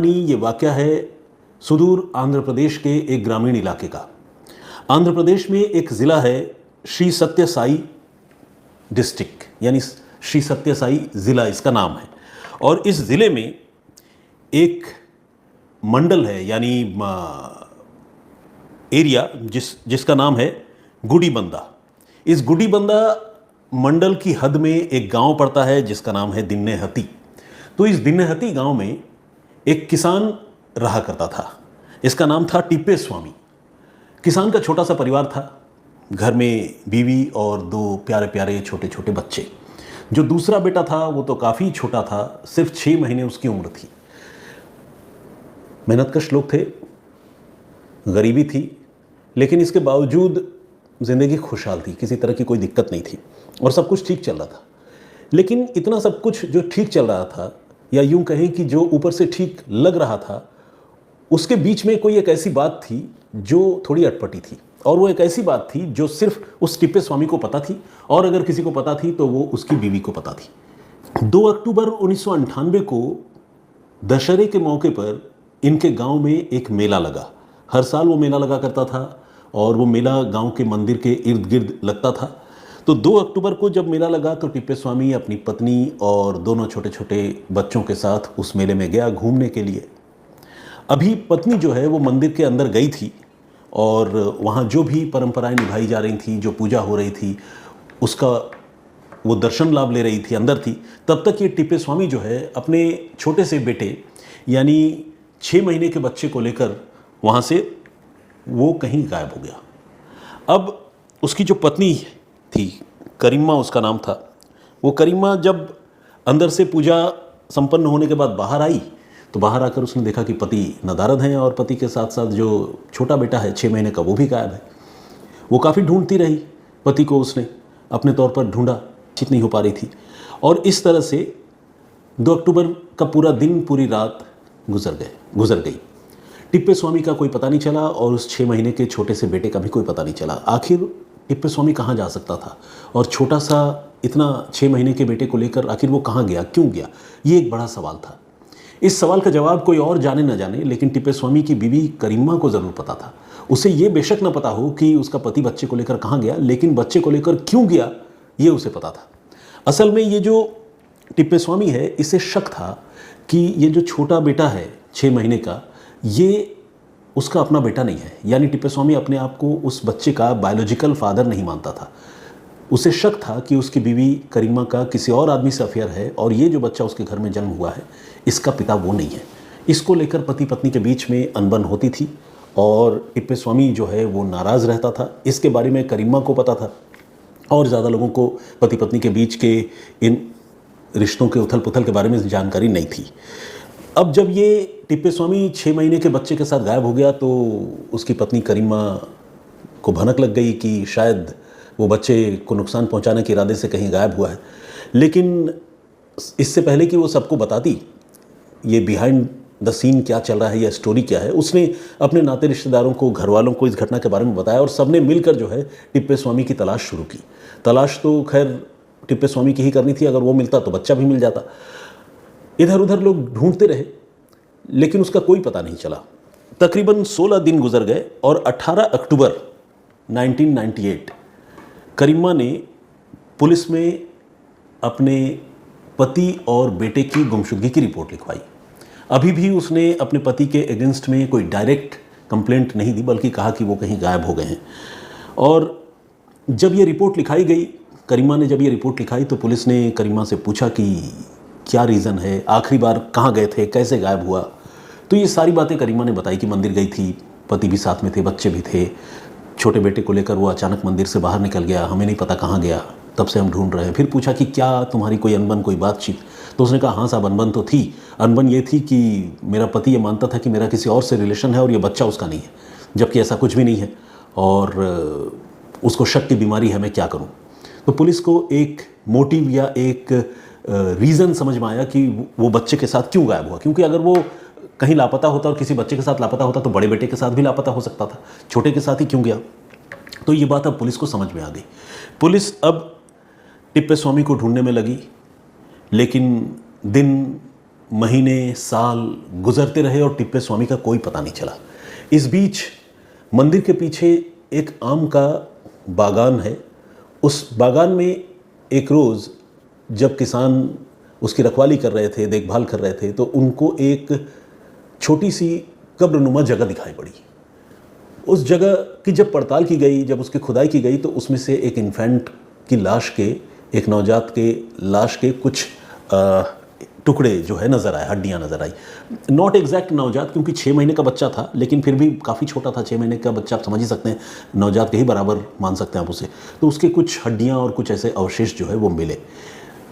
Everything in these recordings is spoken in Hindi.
ये वाक़या है सुदूर आंध्र प्रदेश के एक ग्रामीण इलाके का। आंध्र प्रदेश में एक ज़िला है श्री सत्य साई डिस्ट्रिक्ट, यानी श्री सत्य साई ज़िला इसका नाम है। और इस ज़िले में एक मंडल है, यानी एरिया जिसका नाम है गुडीबंदा। इस गुडीबंदा मंडल की हद में एक गांव पड़ता है जिसका नाम है दिन्नेहती। तो इस दिन्नेहती गांव में एक किसान रहा करता था, इसका नाम था टिप्पेस्वामी। किसान का छोटा सा परिवार था, घर में बीवी और 2 प्यारे प्यारे छोटे छोटे बच्चे। जो दूसरा बेटा था वो तो काफ़ी छोटा था, सिर्फ 6 महीने उसकी उम्र थी। मेहनतकश लोग थे, गरीबी थी, लेकिन इसके बावजूद ज़िंदगी खुशहाल थी, किसी तरह की कोई दिक्कत नहीं थी और सब कुछ ठीक चल रहा था। लेकिन इतना सब कुछ जो ठीक चल रहा था, या यूं कहें कि जो ऊपर से ठीक लग रहा था, उसके बीच में कोई एक ऐसी बात थी जो थोड़ी अटपटी थी। और वो एक ऐसी बात थी जो सिर्फ उस टिप्पेस्वामी को पता थी, और अगर किसी को पता थी तो वो उसकी बीवी को पता थी। 2 अक्टूबर 1998 को दशहरे के मौके पर इनके गांव में एक मेला लगा। हर साल वो मेला लगा करता था और वो मेला गांव के मंदिर के इर्द गिर्द लगता था। तो 2 अक्टूबर को जब मेला लगा तो टिप्पेस्वामी अपनी पत्नी और दोनों छोटे छोटे बच्चों के साथ उस मेले में गया घूमने के लिए। अभी पत्नी जो है वो मंदिर के अंदर गई थी और वहाँ जो भी परंपराएं निभाई जा रही थी, जो पूजा हो रही थी, उसका वो दर्शन लाभ ले रही थी, अंदर थी। तब तक ये टिप्पेस्वामी जो है अपने छोटे से बेटे यानी 6 महीने के बच्चे को लेकर वहाँ से वो कहीं गायब हो गया। अब उसकी जो पत्नी थी, करीमा उसका नाम था, वो करीमा जब अंदर से पूजा संपन्न होने के बाद बाहर आई तो बाहर आकर उसने देखा कि पति नदारद हैं और पति के साथ साथ जो छोटा बेटा है 6 महीने का वो भी गायब है। वो काफ़ी ढूंढती रही पति को, उसने अपने तौर पर ढूंढा, ठीक नहीं हो पा रही थी। और इस तरह से 2 अक्टूबर का पूरा दिन, पूरी रात गुजर गई। टिप्पेस्वामी का कोई पता नहीं चला और उस 6 महीने के छोटे से बेटे का भी कोई पता नहीं चला। आखिर टिप्पेस्वामी कहाँ जा सकता था, और छोटा सा इतना 6 महीने के बेटे को लेकर आखिर वो कहाँ गया, क्यों गया, ये एक बड़ा सवाल था। इस सवाल का जवाब कोई और जाने न जाने, लेकिन टिप्पेस्वामी की बीवी करीमा को ज़रूर पता था। उसे ये बेशक न पता हो कि उसका पति बच्चे को लेकर कहाँ गया, लेकिन बच्चे को लेकर क्यों गया ये उसे पता था। असल में ये जो टिप्पेस्वामी है, इसे शक था कि ये जो छोटा बेटा है 6 महीने का, ये उसका अपना बेटा नहीं है। यानी टिप्पेस्वामी अपने आप को उस बच्चे का बायोलॉजिकल फादर नहीं मानता था। उसे शक था कि उसकी बीवी करीमा का किसी और आदमी से अफेयर है और ये जो बच्चा उसके घर में जन्म हुआ है, इसका पिता वो नहीं है। इसको लेकर पति पत्नी के बीच में अनबन होती थी और टिप्पेस्वामी जो है वो नाराज़ रहता था। इसके बारे में करीमा को पता था और ज़्यादा लोगों को पति पत्नी के बीच के इन रिश्तों के उथल पुथल के बारे में जानकारी नहीं थी। अब जब ये टिप्पेस्वामी 6 महीने के बच्चे के साथ गायब हो गया तो उसकी पत्नी करीमा को भनक लग गई कि शायद वो बच्चे को नुकसान पहुंचाने के इरादे से कहीं गायब हुआ है। लेकिन इससे पहले कि वो सबको बताती ये बिहाइंड द सीन क्या चल रहा है या स्टोरी क्या है, उसने अपने नाते रिश्तेदारों को, घर वालों को इस घटना के बारे में बताया और सबने मिलकर जो है टिप्पेस्वामी की तलाश शुरू की। तलाश तो खैर टिप्पेस्वामी की ही करनी थी, अगर वो मिलता तो बच्चा भी मिल जाता। इधर उधर लोग ढूंढते रहे लेकिन उसका कोई पता नहीं चला। तकरीबन 16 दिन गुजर गए और 18 अक्टूबर 1998 करीमा ने पुलिस में अपने पति और बेटे की गुमशुदगी की रिपोर्ट लिखवाई। अभी भी उसने अपने पति के अगेंस्ट में कोई डायरेक्ट कंप्लेंट नहीं दी, बल्कि कहा कि वो कहीं गायब हो गए हैं। और जब ये रिपोर्ट लिखाई गई, करीमा ने जब ये रिपोर्ट लिखाई तो पुलिस ने करीमा से पूछा कि क्या रीज़न है, आखिरी बार कहाँ गए थे, कैसे गायब हुआ। तो ये सारी बातें करीमा ने बताई कि मंदिर गई थी, पति भी साथ में थे, बच्चे भी थे, छोटे बेटे को लेकर वो अचानक मंदिर से बाहर निकल गया, हमें नहीं पता कहाँ गया, तब से हम ढूंढ रहे हैं। फिर पूछा कि क्या तुम्हारी कोई अनबन, कोई बातचीत। तो उसने कहा हाँ साहब, अनबन तो थी। अनबन ये थी कि मेरा पति ये मानता था कि मेरा किसी और से रिलेशन है और ये बच्चा उसका नहीं है, जबकि ऐसा कुछ भी नहीं है और उसको शक की बीमारी है, मैं क्या करूँ। तो पुलिस को एक मोटिव या एक रीज़न समझ में आया कि वो बच्चे के साथ क्यों गायब हुआ, क्योंकि अगर वो कहीं लापता होता और किसी बच्चे के साथ लापता होता तो बड़े बेटे के साथ भी लापता हो सकता था, छोटे के साथ ही क्यों गया। तो ये बात अब पुलिस को समझ में आ गई। पुलिस अब टिप्पेस्वामी को ढूंढने में लगी, लेकिन दिन महीने साल गुजरते रहे और टिप्पे स्वामी का कोई पता नहीं चला। इस बीच मंदिर के पीछे एक आम का बागान है। उस बागान में एक रोज़ जब किसान उसकी रखवाली कर रहे थे, देखभाल कर रहे थे, तो उनको एक छोटी सी कब्रनुमा जगह दिखाई पड़ी। उस जगह की जब पड़ताल की गई, जब उसकी खुदाई की गई, तो उसमें से एक इन्फेंट की लाश के, एक नवजात के लाश के कुछ टुकड़े जो है नज़र आए, हड्डियाँ नज़र आई। नॉट एग्जैक्ट नवजात, क्योंकि 6 महीने का बच्चा था, लेकिन फिर भी काफ़ी छोटा था। 6 महीने का बच्चा आप समझ ही सकते हैं, नवजात के ही बराबर मान सकते हैं आप उसे। तो उसके कुछ हड्डियाँ और कुछ ऐसे अवशेष जो है वो मिले।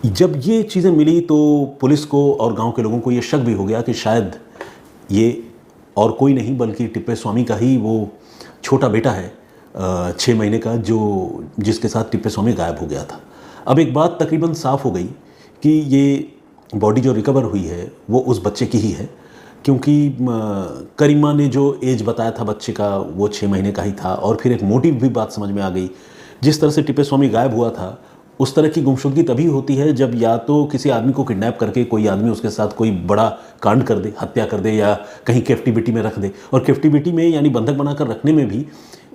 जब ये चीज़ें मिली तो पुलिस को और गाँव के लोगों को ये शक भी हो गया कि शायद ये और कोई नहीं बल्कि टिप्पे स्वामी का ही वो छोटा बेटा है 6 महीने का, जो जिसके साथ टिप्पे स्वामी गायब हो गया था। अब एक बात तकरीबन साफ़ हो गई कि ये बॉडी जो रिकवर हुई है वो उस बच्चे की ही है, क्योंकि करीमा ने जो एज बताया था बच्चे का वो 6 महीने का ही था। और फिर एक मोटिव भी बात समझ में आ गई। जिस तरह से टिप्पे स्वामी गायब हुआ था, उस तरह की गुमशुदगी तभी होती है जब या तो किसी आदमी को किडनैप करके कोई आदमी उसके साथ कोई बड़ा कांड कर दे, हत्या कर दे, या कहीं कैप्टिविटी में रख दे। और कैप्टिविटी में यानी बंधक बनाकर रखने में भी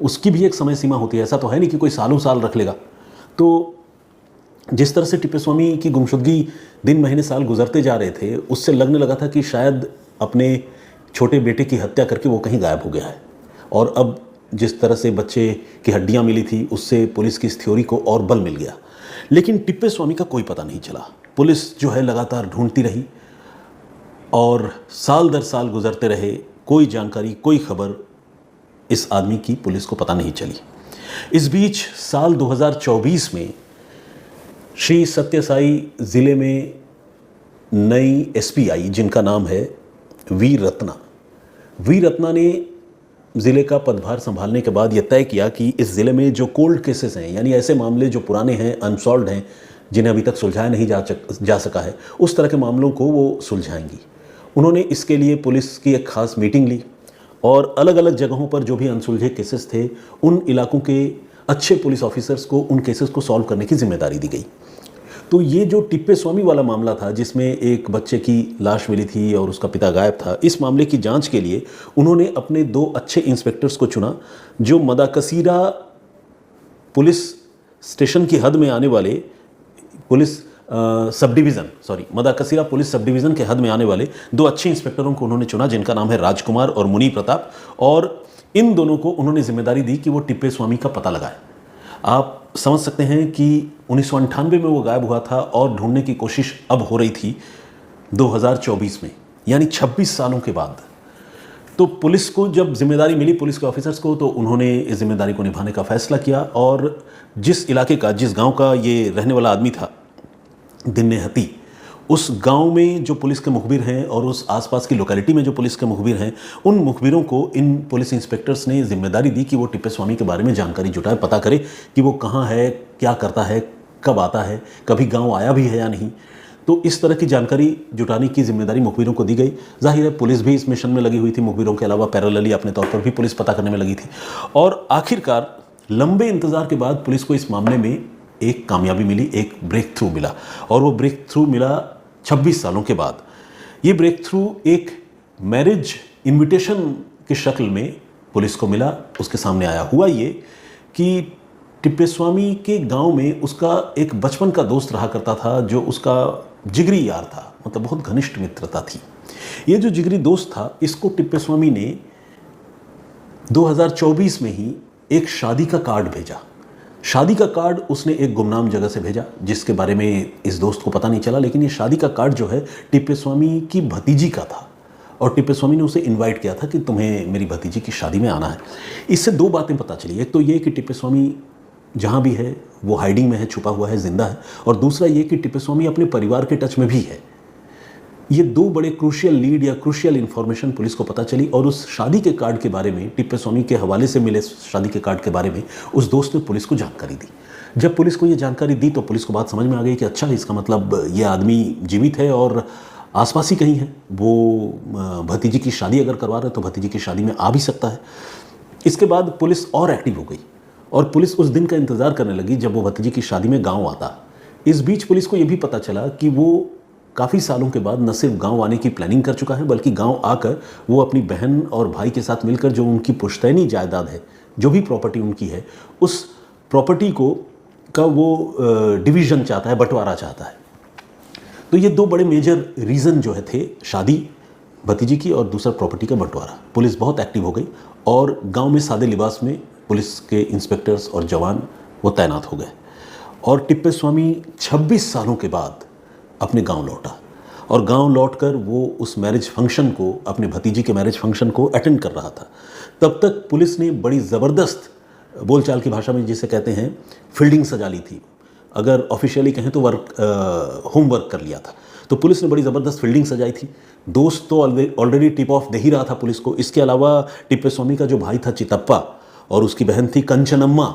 उसकी भी एक समय सीमा होती है। ऐसा तो है नहीं कि कोई सालों साल रख लेगा। तो जिस तरह से टिप्पे स्वामी की गुमशुदगी दिन महीने साल गुजरते जा रहे थे, उससे लगने लगा था कि शायद अपने छोटे बेटे की हत्या करके वो कहीं गायब हो गया है। और अब जिस तरह से बच्चे की हड्डियाँ मिली थी, उससे पुलिस की इस थ्योरी को और बल मिल गया। लेकिन टिप्पे स्वामी का कोई पता नहीं चला। पुलिस जो है लगातार ढूंढती रही और साल दर साल गुजरते रहे। कोई जानकारी, कोई खबर इस आदमी की पुलिस को पता नहीं चली। इस बीच साल 2024 में श्री सत्य साई ज़िले में नई एसपी आई, जिनका नाम है वी रत्ना। वी रत्ना ने ज़िले का पदभार संभालने के बाद यह तय किया कि इस ज़िले में जो कोल्ड केसेस हैं, यानी ऐसे मामले जो पुराने हैं, अनसॉल्व्ड हैं, जिन्हें अभी तक सुलझाया नहीं जा सका है, उस तरह के मामलों को वो सुलझाएंगी। उन्होंने इसके लिए पुलिस की एक खास मीटिंग ली और अलग अलग जगहों पर जो भी अनसुलझे केसेस थे, उन इलाकों के अच्छे पुलिस ऑफिसर्स को उन केसेस को सॉल्व करने की जिम्मेदारी दी गई। तो ये जो टिप्पे स्वामी वाला मामला था, जिसमें एक बच्चे की लाश मिली थी और उसका पिता गायब था, इस मामले की जांच के लिए उन्होंने अपने 2 अच्छे इंस्पेक्टर्स को चुना, जो मदाकसीरा पुलिस स्टेशन की हद में आने वाले पुलिस मदाकसीरा पुलिस सब डिवीज़न के हद में आने वाले 2 अच्छे इंस्पेक्टरों को उन्होंने चुना, जिनका नाम है राजकुमार और मुनि प्रताप। और इन दोनों को उन्होंने जिम्मेदारी दी कि वो टिप्पे स्वामी का पता लगाए। आप समझ सकते हैं कि 1998 में वो गायब हुआ था और ढूंढने की कोशिश अब हो रही थी 2024 में, यानी 26 सालों के बाद। तो पुलिस को जब जिम्मेदारी मिली, पुलिस के ऑफिसर्स को, तो उन्होंने इस जिम्मेदारी को निभाने का फैसला किया। और जिस इलाके का, जिस गांव का ये रहने वाला आदमी था, दिन्ने हती, उस गांव में जो पुलिस के मुखबिर हैं और उस आसपास की लोकेलिटी में जो पुलिस के मुखबिर हैं, उन मुखबिरों को इन पुलिस इंस्पेक्टर्स ने जिम्मेदारी दी कि वो टिप्पे स्वामी के बारे में जानकारी जुटाए, पता करे कि वो कहाँ है, क्या करता है, कब आता है, कभी गांव आया भी है या नहीं। तो इस तरह की जानकारी जुटाने की जिम्मेदारी मुखबिरों को दी गई। जाहिर है पुलिस भी इस मिशन में लगी हुई थी, मुखबिरों के अलावा पैरेलली अपने तौर पर भी पुलिस पता करने में लगी थी। और आखिरकार लंबे इंतजार के बाद पुलिस को इस मामले में एक कामयाबी मिली, एक ब्रेक थ्रू मिला। और वो ब्रेक थ्रू मिला 26 सालों के बाद। ये ब्रेक थ्रू एक मैरिज इनविटेशन की शक्ल में पुलिस को मिला, उसके सामने आया। हुआ ये कि टिप्पे स्वामी के गांव में उसका एक बचपन का दोस्त रहा करता था, जो उसका जिगरी यार था, मतलब बहुत घनिष्ठ मित्रता थी। ये जो जिगरी दोस्त था, इसको टिप्पे स्वामी ने 2024 में ही एक शादी का कार्ड भेजा। शादी का कार्ड उसने एक गुमनाम जगह से भेजा, जिसके बारे में इस दोस्त को पता नहीं चला। लेकिन ये शादी का कार्ड जो है टिप्पे स्वामी की भतीजी का था और टिप्पे स्वामी ने उसे इनवाइट किया था कि तुम्हें मेरी भतीजी की शादी में आना है। इससे 2 बातें पता चली। एक तो ये कि टिप्पे स्वामी जहाँ भी है वो हाइडिंग में है, छुपा हुआ है, जिंदा है। और दूसरा ये कि टिप्पे स्वामी अपने परिवार के टच में भी है। ये 2 बड़े क्रूशियल लीड या क्रूशियल इन्फॉर्मेशन पुलिस को पता चली। और उस शादी के कार्ड के बारे में, टिप्पे स्वामी के हवाले से मिले शादी के कार्ड के बारे में, उस दोस्त ने पुलिस को जानकारी दी। जब पुलिस को ये जानकारी दी तो पुलिस को बात समझ में आ गई कि अच्छा, इसका मतलब ये आदमी जीवित है और आसपास ही कहीं है। वो भतीजी की शादी अगर करवा रहे तो भतीजी की शादी में आ भी सकता है। इसके बाद पुलिस और एक्टिव हो गई और पुलिस उस दिन का इंतज़ार करने लगी जब वो भतीजी की शादी में गाँव आता। इस बीच पुलिस को ये भी पता चला कि वो काफ़ी सालों के बाद न सिर्फ गांव आने की प्लानिंग कर चुका है, बल्कि गांव आकर वो अपनी बहन और भाई के साथ मिलकर जो उनकी पुश्तैनी जायदाद है, जो भी प्रॉपर्टी उनकी है, उस प्रॉपर्टी का वो डिवीज़न चाहता है, बंटवारा चाहता है। तो ये दो बड़े मेजर रीज़न जो है थे, शादी भतीजी की और दूसरा प्रॉपर्टी का बंटवारा। पुलिस बहुत एक्टिव हो गई और गांव में सादे लिबास में पुलिस के इंस्पेक्टर्स और जवान वो तैनात हो गए। और तिप्पेस्वामी 26 सालों के बाद अपने गांव लौटा और गांव लौटकर वो उस मैरिज फंक्शन को, अपने भतीजी के मैरिज फंक्शन को अटेंड कर रहा था। तब तक पुलिस ने बड़ी ज़बरदस्त, बोलचाल की भाषा में जिसे कहते हैं, फील्डिंग सजा ली थी। अगर ऑफिशियली कहें तो होमवर्क कर लिया था। तो पुलिस ने बड़ी ज़बरदस्त फील्डिंग सजाई थी। दोस्त तो ऑलरेडी टिप ऑफ दे ही रहा था पुलिस को। इसके अलावा तिप्पेस्वामी का जो भाई था चितप्पा और उसकी बहन थी कंचनम्मा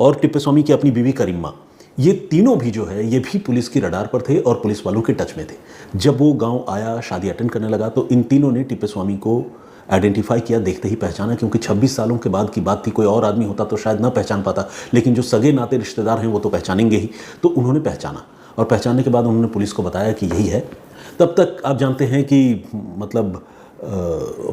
और तिप्पेस्वामी की अपनी बीवी करिम्मा, ये तीनों भी जो है ये भी पुलिस की रडार पर थे और पुलिस वालों के टच में थे। जब वो गांव आया, शादी अटेंड करने लगा, तो इन तीनों ने तिप्पेस्वामी को आइडेंटिफाई किया, देखते ही पहचाना, क्योंकि 26 सालों के बाद की बात थी। कोई और आदमी होता तो शायद ना पहचान पाता, लेकिन जो सगे नाते रिश्तेदार हैं वो तो पहचानेंगे ही। तो उन्होंने पहचाना और पहचानने के बाद उन्होंने पुलिस को बताया कि यही है। तब तक आप जानते हैं कि मतलब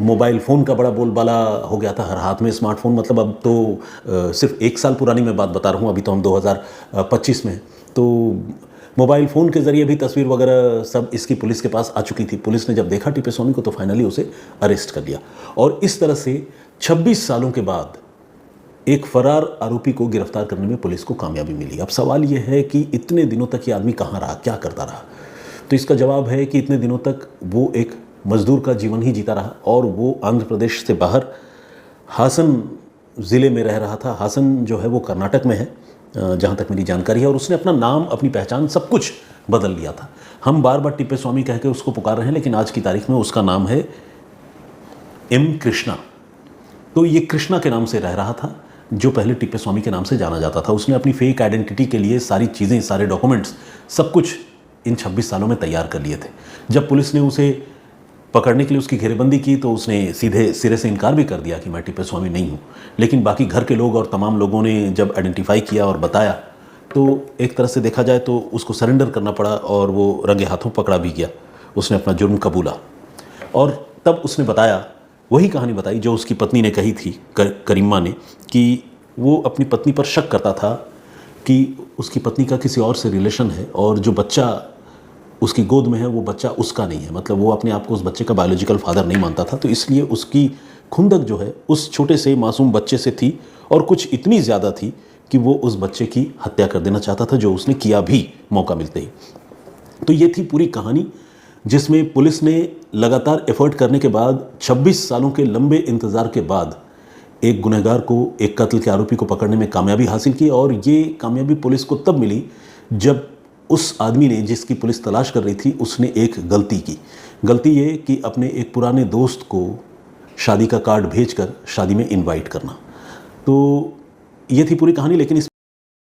मोबाइल फ़ोन का बड़ा बोलबाला हो गया था, हर हाथ में स्मार्टफोन। मतलब अब तो सिर्फ 1 साल पुरानी मैं बात बता रहा हूँ, अभी तो हम 2025 में हैं। तो मोबाइल फ़ोन के ज़रिए भी तस्वीर वगैरह सब इसकी पुलिस के पास आ चुकी थी। पुलिस ने जब देखा तिप्पेस्वामी को तो फाइनली उसे अरेस्ट कर लिया और इस तरह से 26 सालों के बाद एक फरार आरोपी को गिरफ्तार करने में पुलिस को कामयाबी मिली। अब सवाल ये है कि इतने दिनों तक ये आदमी कहाँ रहा, क्या करता रहा? तो इसका जवाब है कि इतने दिनों तक वो एक मजदूर का जीवन ही जीता रहा और वो आंध्र प्रदेश से बाहर हासन ज़िले में रह रहा था। हासन जो है वो कर्नाटक में है, जहाँ तक मेरी जानकारी है, और उसने अपना नाम, अपनी पहचान, सब कुछ बदल लिया था। हम बार बार तिप्पेस्वामी कह के उसको पुकार रहे हैं, लेकिन आज की तारीख में उसका नाम है एम कृष्णा। तो ये कृष्णा के नाम से रह रहा था, जो पहले तिप्पेस्वामी के नाम से जाना जाता था। उसने अपनी फेक आइडेंटिटी के लिए सारी चीज़ें, सारे डॉक्यूमेंट्स, सब कुछ इन 26 सालों में तैयार कर लिए थे। जब पुलिस ने उसे पकड़ने के लिए उसकी घेरेबंदी की तो उसने सीधे सिरे से इनकार भी कर दिया कि मैं तिप्पेस्वामी नहीं हूँ। लेकिन बाकी घर के लोग और तमाम लोगों ने जब आइडेंटिफाई किया और बताया तो एक तरह से देखा जाए तो उसको सरेंडर करना पड़ा और वो रंगे हाथों पकड़ा भी गया। उसने अपना जुर्म कबूला और तब उसने बताया, वही कहानी बताई जो उसकी पत्नी ने कही थी, करिम्मा ने, कि वो अपनी पत्नी पर शक करता था कि उसकी पत्नी का किसी और से रिलेशन है और जो बच्चा उसकी गोद में है वो बच्चा उसका नहीं है। मतलब वो अपने आप को उस बच्चे का बायोलॉजिकल फादर नहीं मानता था। तो इसलिए उसकी खुंदक जो है उस छोटे से मासूम बच्चे से थी और कुछ इतनी ज़्यादा थी कि वो उस बच्चे की हत्या कर देना चाहता था, जो उसने किया भी मौका मिलते ही। तो ये थी पूरी कहानी, जिसमें पुलिस ने लगातार एफर्ट करने के बाद 26 सालों के लंबे इंतज़ार के बाद एक गुनहगार को, एक कत्ल के आरोपी को पकड़ने में कामयाबी हासिल की। और ये कामयाबी पुलिस को तब मिली जब उस आदमी ने, जिसकी पुलिस तलाश कर रही थी, उसने एक गलती की। गलती ये कि अपने एक पुराने दोस्त को शादी का कार्ड भेजकर शादी में इनवाइट करना। तो ये थी पूरी कहानी। लेकिन इस